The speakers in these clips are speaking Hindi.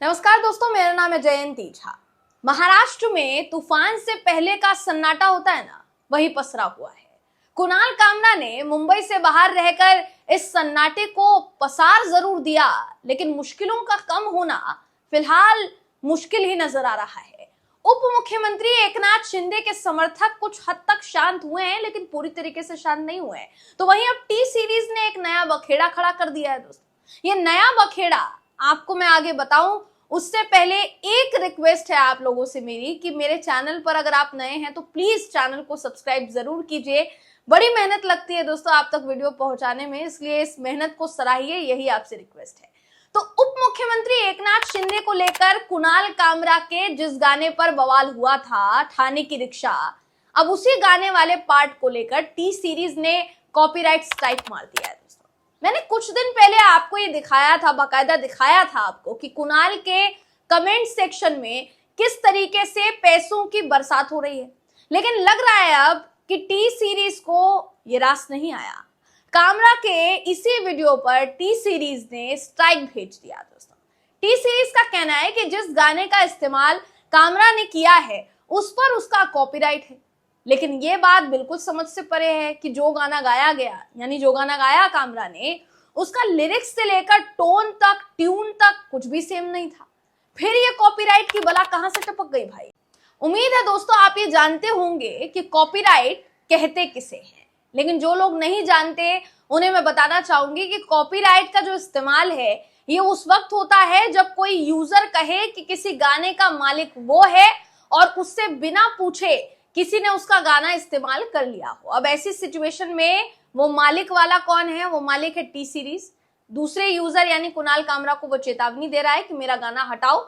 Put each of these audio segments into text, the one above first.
नमस्कार दोस्तों, मेरा नाम है जयंती झा। महाराष्ट्र में तूफान से पहले का सन्नाटा होता है ना, वही पसरा हुआ है। कुणाल कामरा ने मुंबई से बाहर रहकर इस सन्नाटे को पसार जरूर दिया, लेकिन मुश्किलों का कम होना फिलहाल मुश्किल ही नजर आ रहा है। उप मुख्यमंत्री एकनाथ शिंदे के समर्थक कुछ हद तक शांत हुए हैं, लेकिन पूरी तरीके से शांत नहीं हुए हैं। तो वहीं अब टी सीरीज ने एक नया बखेड़ा खड़ा कर दिया है दोस्तों। ये नया बखेड़ा आपको मैं आगे बताऊं, उससे पहले एक रिक्वेस्ट है आप लोगों से मेरी कि मेरे चैनल पर अगर आप नए हैं तो प्लीज चैनल को सब्सक्राइब जरूर कीजिए। बड़ी मेहनत लगती है दोस्तों आप तक वीडियो पहुंचाने में, इसलिए इस मेहनत को सराहिए, यही आपसे रिक्वेस्ट है। तो उप मुख्यमंत्री एकनाथ शिंदे को लेकर कुणाल कामरा के जिस गाने पर बवाल हुआ था, ठाणे की रिक्शा, अब उसी गाने वाले पार्ट को लेकर टी सीरीज ने कॉपीराइट स्ट्राइक मार दिया है। मैंने कुछ दिन पहले आपको ये दिखाया था, बाकायदा दिखाया था आपको कि कुणाल के कमेंट सेक्शन में किस तरीके से पैसों की बरसात हो रही है। लेकिन लग रहा है अब कि टी सीरीज को ये रास नहीं आया। कामरा के इसी वीडियो पर टी सीरीज ने स्ट्राइक भेज दिया दोस्तों। टी सीरीज का कहना है कि जिस गाने का इस्तेमाल कामरा ने किया है उस पर उसका कॉपीराइट है, लेकिन ये बात बिल्कुल समझ से परे है कि जो गाना गाया गया, यानी जो गाना गाया कामरा ने, उसका लिरिक्स से लेकर टोन तक, ट्यून तक कुछ भी सेम नहीं था। फिर ये कॉपीराइट की बला कहां से टपक गई भाई? उम्मीद है दोस्तों आप ये जानते होंगे कि कॉपीराइट कहते किसे हैं, लेकिन जो लोग नहीं जानते उन्हें मैं बताना चाहूंगी कि कॉपीराइट का जो इस्तेमाल है ये उस वक्त होता है जब कोई यूजर कहे कि किसी गाने का मालिक वो है और उससे बिना पूछे किसी ने उसका गाना इस्तेमाल कर लिया हो। अब ऐसी सिचुएशन में वो मालिक वाला कौन है? वो मालिक है टी सीरीज। दूसरे यूजर यानी कुणाल कामरा को वो चेतावनी दे रहा है कि मेरा गाना हटाओ।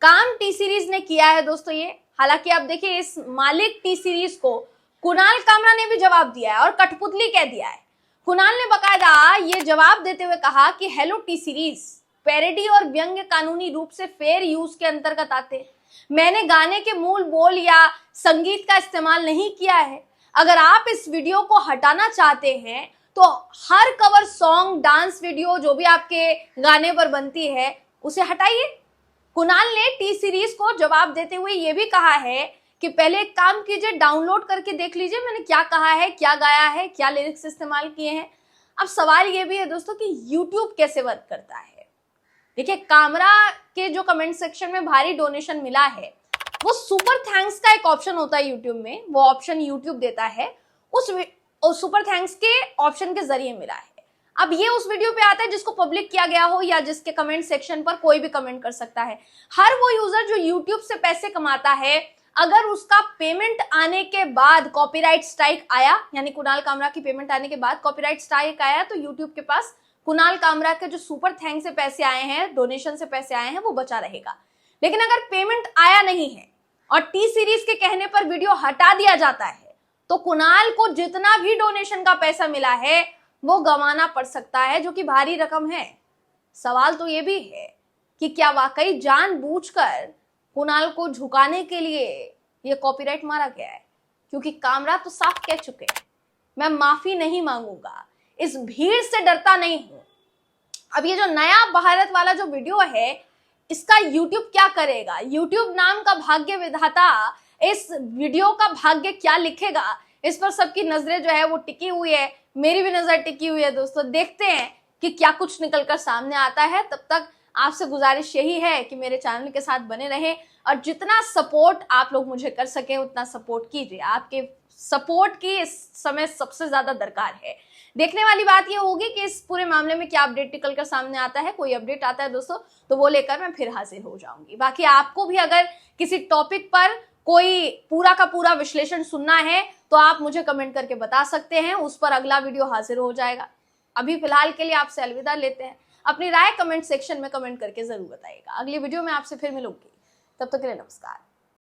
काम टी सीरीज ने किया है दोस्तों ये। हालांकि आप देखिए, इस मालिक टी सीरीज को कुणाल कामरा ने भी जवाब दिया है और कठपुतली कह दिया है। कुणाल ने बकायदा ये जवाब देते हुए कहा कि हेलो टी सीरीज, पैरोडी और व्यंग्य कानूनी रूप से फेयर यूज के अंतर्गत आते हैं। मैंने गाने के मूल बोल या संगीत का इस्तेमाल नहीं किया है। अगर आप इस वीडियो को हटाना चाहते हैं तो हर कवर सॉन्ग, डांस वीडियो जो भी आपके गाने पर बनती है उसे हटाइए। कुणाल ने टी सीरीज को जवाब देते हुए यह भी कहा है कि पहले एक काम कीजिए, डाउनलोड करके देख लीजिए मैंने क्या कहा है, क्या गाया है, क्या लिरिक्स इस्तेमाल किए हैं। अब सवाल यह भी है दोस्तों कि यूट्यूब कैसे वर्क करता है। देखिए, कामरा के जो कमेंट सेक्शन में भारी डोनेशन मिला है, वो सुपर थैंक्स का एक ऑप्शन होता है यूट्यूब में, वो ऑप्शन यूट्यूब देता है, उस सुपर थैंक्स के ऑप्शन के जरिए मिला है। अब ये उस वीडियो पे आता है जिसको पब्लिक किया गया हो या जिसके कमेंट सेक्शन पर कोई भी कमेंट कर सकता है। हर वो यूजर जो यूट्यूब से पैसे कमाता है, अगर उसका पेमेंट आने के बाद कॉपीराइट स्ट्राइक आया, यानी कुणाल कामरा की पेमेंट आने के बाद कॉपीराइट स्ट्राइक आया, तो यूट्यूब के पास कुणाल कामरा के जो सुपर थैंक्स से पैसे आए हैं, डोनेशन से पैसे आए हैं, वो बचा रहेगा। लेकिन अगर पेमेंट आया नहीं है और टी सीरीज के कहने पर वीडियो हटा दिया जाता है, तो कुणाल को जितना भी डोनेशन का पैसा मिला है वो गंवाना पड़ सकता है, जो कि भारी रकम है। सवाल तो ये भी है कि क्या वाकई जानबूझकर कुणाल को झुकाने के लिए ये कॉपीराइट मारा गया है? क्योंकि कामरा तो साफ कह चुके हैं, मैं माफी नहीं मांगूंगा, इस भीड़ से डरता नहीं हूं। अब ये जो नया भारत वाला जो वीडियो है, इसका YouTube क्या करेगा? YouTube नाम का भाग्य विधाता इस वीडियो का भाग्य क्या लिखेगा, इस पर सबकी नजरें जो है वो टिकी हुई है। मेरी भी नजर टिकी हुई है दोस्तों। देखते हैं कि क्या कुछ निकलकर सामने आता है। तब तक आपसे गुजारिश यही है कि मेरे चैनल के साथ बने रहें और जितना सपोर्ट आप लोग मुझे कर सके उतना सपोर्ट कीजिए। आपके सपोर्ट की इस समय सबसे ज्यादा दरकार है। देखने वाली बात ये होगी कि इस पूरे मामले में क्या अपडेट निकल कर सामने आता है। कोई अपडेट आता है दोस्तों तो वो लेकर मैं फिर हाजिर हो जाऊंगी। बाकी आपको भी अगर किसी टॉपिक पर कोई पूरा का पूरा विश्लेषण सुनना है तो आप मुझे कमेंट करके बता सकते हैं, उस पर अगला वीडियो हाजिर हो जाएगा। अभी फिलहाल के लिए आपसे अलविदा लेते हैं। अपनी राय कमेंट सेक्शन में कमेंट करके जरूर बताइएगा। अगली वीडियो में आपसे फिर मिलूंगी, तब तक के लिए नमस्कार।